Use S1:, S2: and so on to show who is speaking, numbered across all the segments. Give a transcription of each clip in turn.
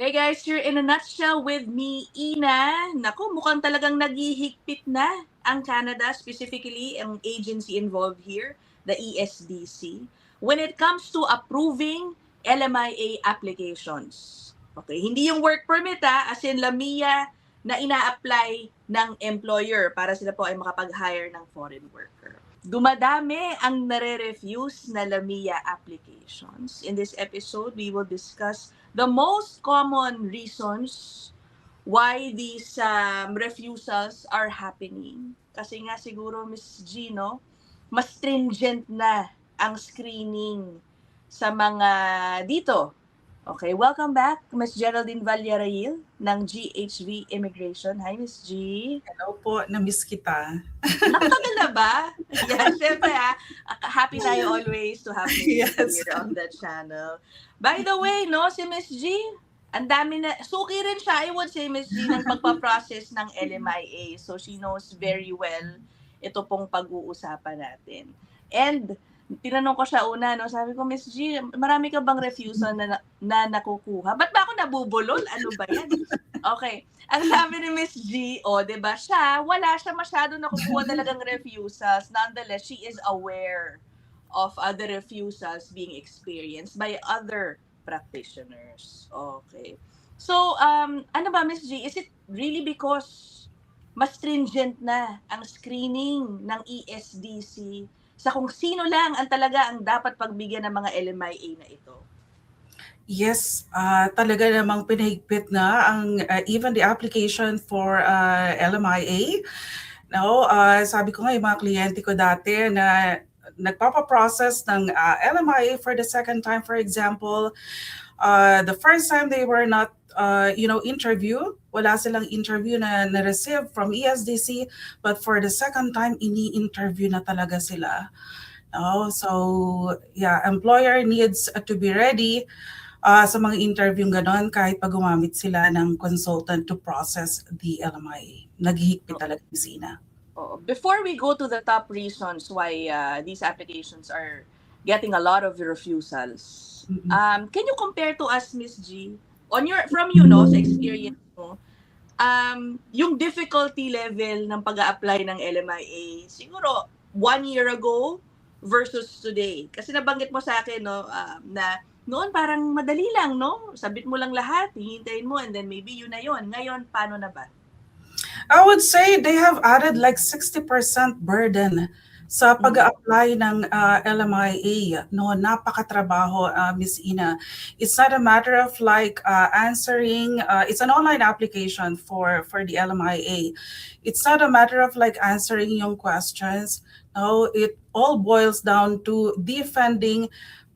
S1: Hey guys, you're in a nutshell with me, Ina. Naku, mukhang talagang naghihigpit na ang Canada, specifically ang agency involved here, the ESDC, when it comes to approving LMIA applications. Okay, hindi yung work permit as in LAMIA na ina-apply ng employer para sila po ay makapag-hire ng foreign worker. Dumadami ang nare-refuse na LAMIA applications. In this episode, we will discuss the most common reasons why these refusals are happening. Kasi nga siguro, Miss Gino, mas stringent na ang screening sa mga dito. Okay, welcome back, Miss Geraldine Vallarail ng GHV Immigration. Hi, Miss G.
S2: Hello po, na-miss kita.
S1: Nakatagal na ba? Yeah, syempre happy tayo always to have Miss G
S2: Yes.
S1: here on the channel. By the way, no, si Miss G, ang dami na, suki rin siya, I would say, Miss G, ng pagpaprocess ng LMIA. So, she knows very well ito pong pag-uusapan natin. And, tinanong ko siya una, no, sabi ko, Miss G, marami ka bang refusal na nakukuha? Ba't ba ako nabubulol? Ano ba yan? Okay. Ang sabi ni Miss G, diba siya, wala siya masyado nakukuha talagang refusals. Nonetheless, she is aware of other refusals being experienced by other practitioners. Okay. So, ano ba, Miss G, is it really because mas stringent na ang screening ng ESDC sa kung sino lang ang talaga ang dapat pagbigyan ng mga LMIA na ito?
S2: Yes, talaga namang pinahigpit na ang even the application for LMIA. No, sabi ko nga yung mga kliyente ko dati na nagpapa-process ng LMIA for the second time, for example, the first time they were not interview, wala silang interview na na-receive from ESDC, but for the second time, ini-interview na talaga sila. No? So, yeah, employer needs to be ready sa mga interview ganon kahit pag gumamit sila ng consultant to process the LMIA. Naghihigpit talaga yung Sina.
S1: Before we go to the top reasons why these applications are getting a lot of refusals, can you compare to us, Miss G, from sa experience mo, yung difficulty level ng pag-a-apply ng LMIA, siguro 1 year ago versus today? Kasi nabanggit mo sa akin, no, na noon parang madali lang, no? Sabit mo lang lahat, hihintayin mo, and then maybe yun na yun. Ngayon, paano na ba?
S2: I would say they have added like 60% burden sa pag-apply ng LMIA. No, napakatrabaho, Ms. Ina. It's not a matter of like answering, it's an online application for the LMIA. It's not a matter of like answering yung questions. No, it all boils down to defending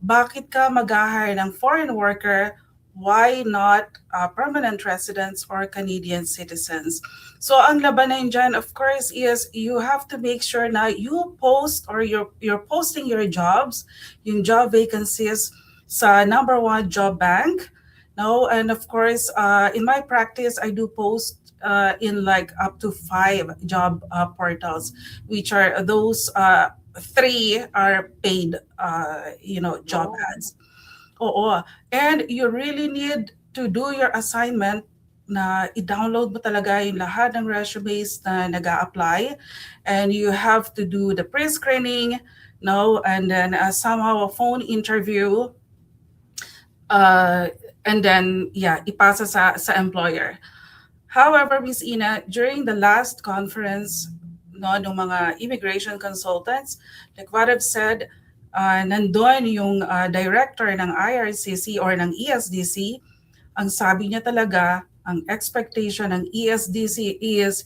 S2: bakit ka mag-hire ng foreign worker, why not permanent residents or Canadian citizens. So ang labanan dyan, of course, is you have to make sure na you post or you're posting your jobs, yung job vacancies sa #1 job bank. No, and of course, in my practice, I do post in like up to 5 job portals, which are those 3 are paid, job ads. Oo. And you really need to do your assignment na i-download mo talaga yung lahat ng resumes na nag-a-apply. And you have to do the pre-screening, no? And then somehow a phone interview. And then, ipasa sa employer. However, Ms. Ina, during the last conference, no, ng mga immigration consultants, like what I've said, nandun yung director ng IRCC or ng ESDC, ang sabi niya talaga, ang expectation ng ESDC is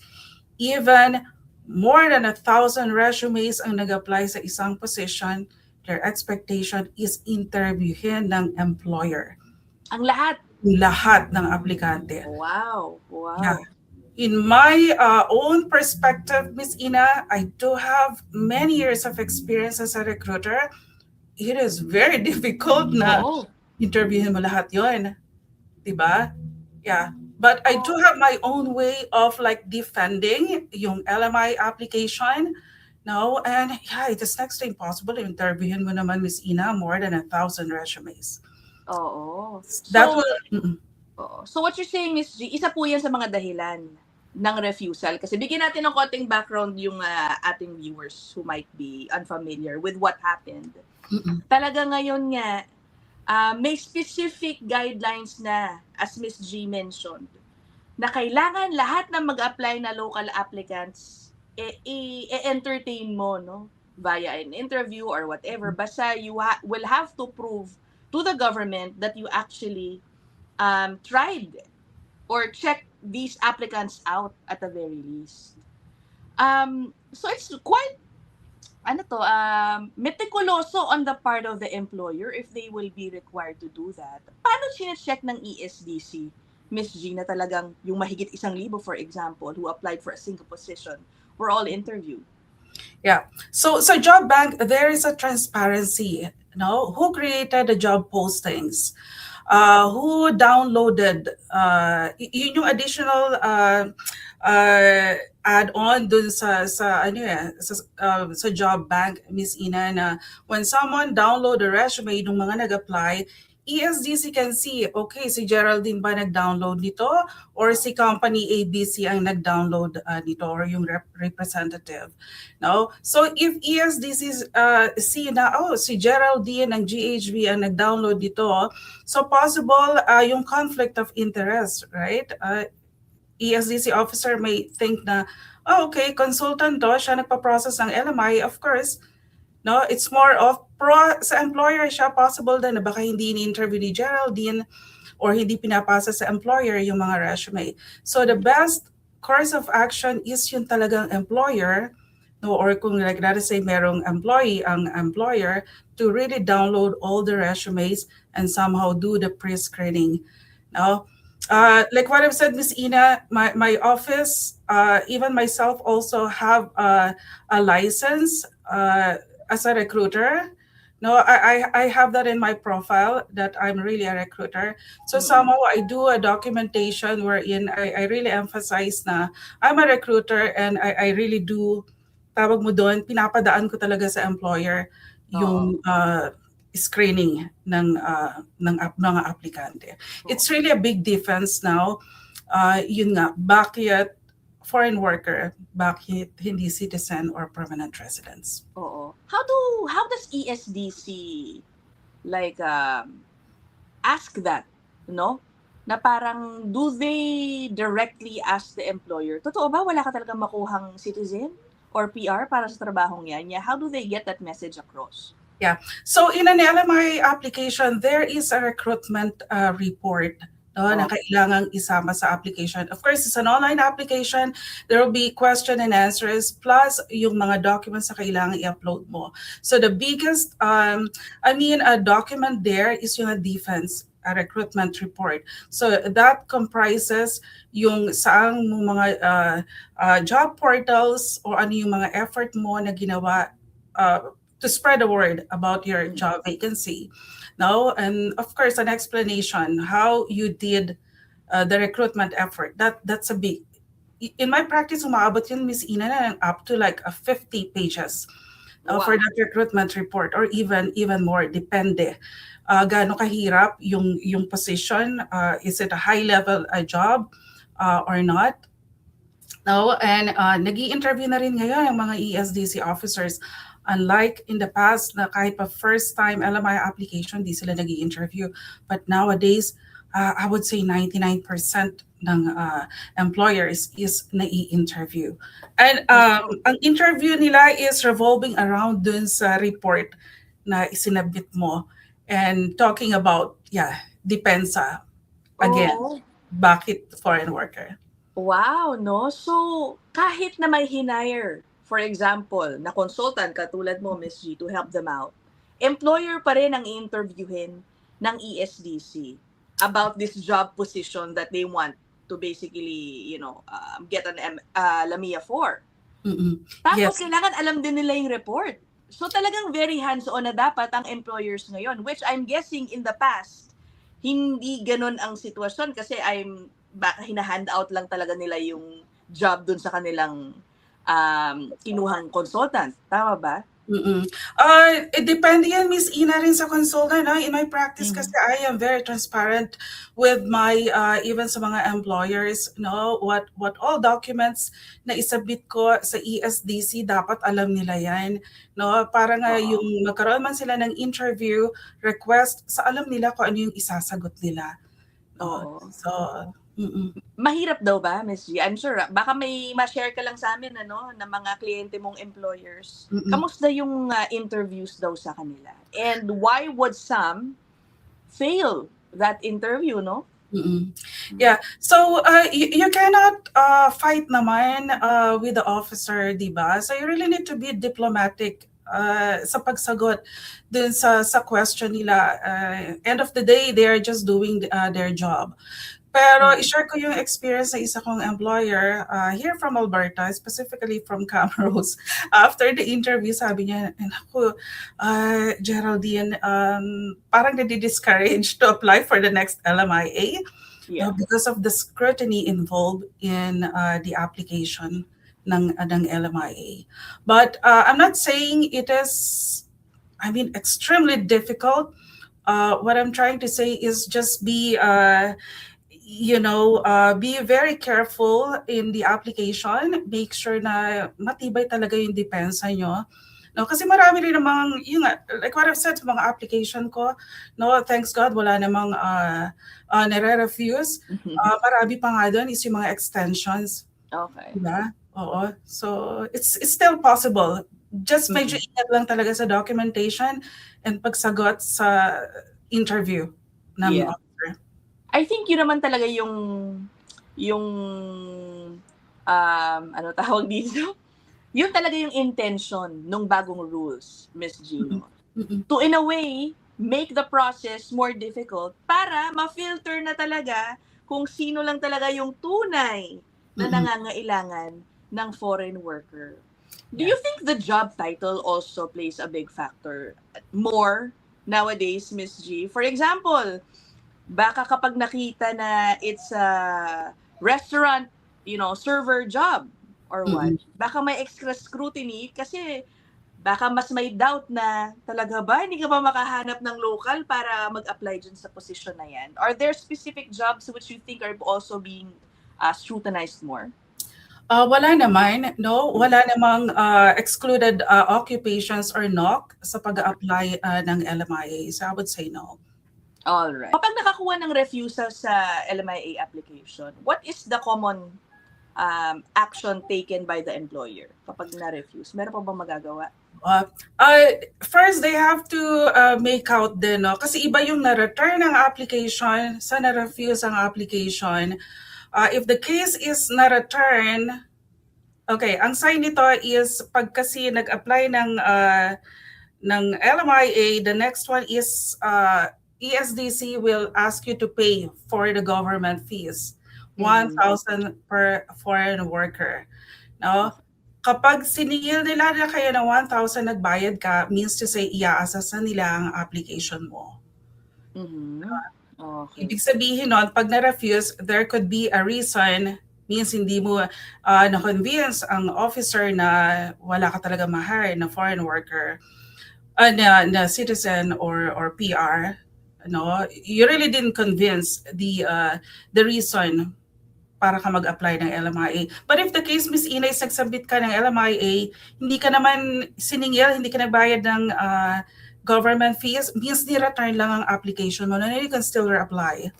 S2: even more than 1,000 resumes ang nag-apply sa isang position, their expectation is interviewin ng employer.
S1: Ang lahat?
S2: Lahat ng aplikante.
S1: Wow.
S2: Yeah. In my own perspective, Ms. Ina, I do have many years of experience as a recruiter. It is very difficult na interviewin mo lahat yon, diba? Yeah. But I do have my own way of like defending yung LMI application. No, and it is next to impossible to interviewin mo naman, Ms. Ina, more than 1,000 resumes.
S1: Oo.
S2: That will...
S1: Oo. So what you're saying, Miss G, isa po yan sa mga dahilan ng refusal. Kasi bigyan natin ng konting background yung ating viewers who might be unfamiliar with what happened.
S2: Mm-mm.
S1: Talaga ngayon nga, may specific guidelines na, as Miss G mentioned, na kailangan lahat ng mag-apply na local applicants i-entertain mo, no? Via an interview or whatever. Basta you will have to prove to the government that you actually tried or checked these applicants out at the very least. So it's quite meticuloso on the part of the employer if they will be required to do that. Paano sinecheck ng ESDC, Miss G, na talagang yung mahigit 1,000, for example, who applied for a single position, were all interviewed?
S2: Yeah. So job bank, there is a transparency. No, who created the job postings? Who downloaded? Yun yung additional add-on dun sa job bank, Miss Ina, na when someone download the resume ng mga nag-apply, ESDC can see, okay, si Geraldine ba nag-download nito or si company ABC ang nag-download nito or yung representative. No? So if ESDC see na, oh, si Geraldine ng GHB ang nag-download nito, so possible yung conflict of interest, right? ESDC officer may think na, oh, okay, consultant to, siya nagpa-process ng LMI, of course, no, it's more of sa employer siya, possible din na baka hindi ni-interview ni Geraldine or hindi pinapasa sa employer yung mga resume. So the best course of action is yung talagang employer, no, or kung like let us say merong employee ang employer, to really download all the resumes and somehow do the pre-screening. No? Like what I've said, Ms. Ina, my office, even myself also have a license as a recruiter. No, I have that in my profile that I'm really a recruiter. So somehow I do a documentation wherein I really emphasize na I'm a recruiter and I really do, tawag mo doon, pinapadaan ko talaga sa employer yung screening ng mga aplikante. It's really a big difference now. Yun nga, bakit foreign worker, bakit hindi citizen or permanent residents?
S1: Oo. How does ESDC like ask that, no? Na parang do they directly ask the employer, totoo ba wala ka talagang makuhang citizen or PR para sa trabahong yan? How do they get that message across?
S2: Yeah. So in an LMI application, there is a recruitment report na kailangang isama sa application. Of course, it's an online application. There will be question and answers plus yung mga documents na kailangan i-upload mo. So the biggest, document there is yung defense, a recruitment report. So that comprises yung saang mga job portals or ano yung mga effort mo na ginawa to spread the word about your job vacancy. No, and of course, an explanation how you did the recruitment effort. That's a big. In my practice, umaabot yun, Ms. Ina, up to like 50 pages for that recruitment report, or even more. Depende. Gaano kahirap yung position. Is it a high-level job or not? No, and nag-i-interview na rin ngayon ang mga ESDC officers. Unlike in the past na kahit pa first time LMI application, di sila nag-i-interview. But nowadays, I would say 99% ng employers is nai-interview. And ang interview nila is revolving around dun sa report na isinabit mo and talking about, depensa. Again, bakit foreign worker?
S1: Wow, no? So, kahit na may hinire, for example, na consultant katulad mo, Ms. G, to help them out, employer pa rin ang i-interviewin ng ESDC about this job position that they want to basically, get an LAMIA for. Tapos, kailangan alam din nila yung report. So, talagang very hands-on na dapat ang employers ngayon, which I'm guessing in the past, hindi ganun ang sitwasyon kasi baka hinahand out lang talaga nila yung job dun sa kanilang kinuhang consultant. Tama ba?
S2: Mm. Depende yan, Miss Ina, rin sa consultant. No? In my practice kasi, I am very transparent with my, even sa mga employers, no? What all documents na isabit ko sa ESDC, dapat alam nila yan. No? Para nga
S1: Oo.
S2: yung magkaroon man sila ng interview request, sa alam nila kung ano yung isasagot nila. No?
S1: Oo.
S2: So,
S1: Mahirap daw ba, Miss G? I'm sure, baka may ma-share ka lang sa amin, ano, ng mga kliyente mong employers. Kamusta yung interviews daw sa kanila? And why would some fail that interview, no?
S2: Yeah. So, you cannot fight naman with the officer, di ba? So, you really need to be diplomatic sa pagsagot dun sa question nila. End of the day, they are just doing their job. Pero i-share ko yung experience ng isa kong employer here from Alberta, specifically from Camrose. After the interview, sabi niya, naku, Geraldine, parang nadi-discourage to apply for the next LMIA because of the scrutiny involved in the application ng LMIA. But I'm not saying it is, extremely difficult. What I'm trying to say is just be be very careful in the application. Make sure na matibay talaga yung depensa nyo. No, kasi marami rin namang, like what I've said sa mga application ko, no, thanks God, wala namang nare-refuse. Marami pa nga doon is yung mga extensions.
S1: Okay.
S2: Diba? Oo. So, it's still possible. Just medyo ingat lang talaga sa documentation and pagsagot sa interview ng officer.
S1: I think yun naman talaga yung ano tawag dito? Yun talaga yung intention nung bagong rules, Miss Gino. To in a way, make the process more difficult para ma-filter na talaga kung sino lang talaga yung tunay na nangangailangan ng foreign worker. Do you think the job title also plays a big factor more nowadays, Miss G? For example, baka kapag nakita na it's a restaurant, server job or what, baka may extra scrutiny kasi baka mas may doubt na talaga ba hindi ka ba makahanap ng local para mag-apply dyan sa position na yan? Are there specific jobs which you think are also being scrutinized more?
S2: Wala naman, no? Wala namang excluded occupations or NOC sa pag-apply ng LMIA. So I would say no.
S1: Alright. Kapag nakakuha ng refusal sa LMIA application, what is the common action taken by the employer kapag na-refuse? Meron pa bang magagawa?
S2: First, they have to make out din, no? Kasi iba yung na-return ang application sa na-refuse ang application. If the case is na-return, okay, ang sign nito is pag kasi nag-apply ng LMIA, the next one is ESDC will ask you to pay for the government fees, 1,000 per foreign worker. Now, kapag siningil nila na kayo ng 1,000 nagbayad ka, means to say, iaasas na nila ang application mo.
S1: Okay.
S2: Ibig sabihin nun, pag na-refuse, there could be a reason, means hindi mo na-convince ang officer na wala ka talaga ma-hire na foreign worker, na citizen or PR. No, you really didn't convince the reason para ka mag-apply ng LMIA. But if the case, Miss Ina, is nagsubmit ka ng LMIA, hindi ka naman siningil, hindi ka nagbayad ng government fees, means ni-return lang ang application mo, na you can still reapply.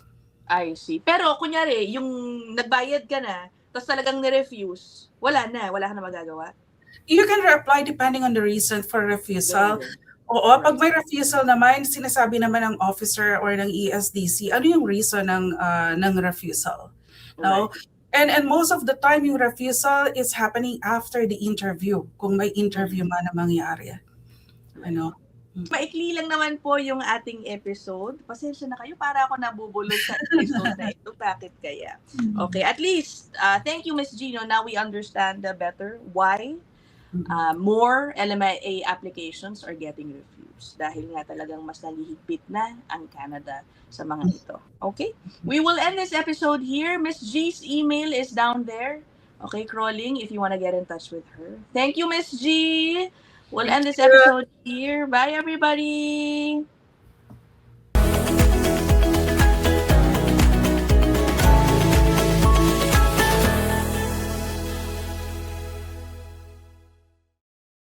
S1: I see. Pero kunyari, yung nagbayad ka na, tapos talagang ni-refuse, wala ka na magagawa?
S2: You can reapply depending on the reason for refusal. Oo, pag may refusal naman, sinasabi naman ng officer or ng ESDC, ano yung reason ng refusal? No? And most of the time, yung refusal is happening after the interview, kung may interview man na mangyari. Ano?
S1: Maikli lang naman po yung ating episode. Pasensya na kayo, para ako nabubulol sa episode na ito. Bakit kaya? Okay, at least, thank you, Ms. Gino. Now we understand better why more LMIA applications are getting refused dahil nga talagang mas nalihigpit na ang Canada sa mga ito. Okay? We will end this episode here. Ms. G's email is down there. Okay, crawling if you want to get in touch with her. Thank you, Ms. G. We'll
S2: Thank
S1: end this
S2: you.
S1: episode here. Bye, everybody.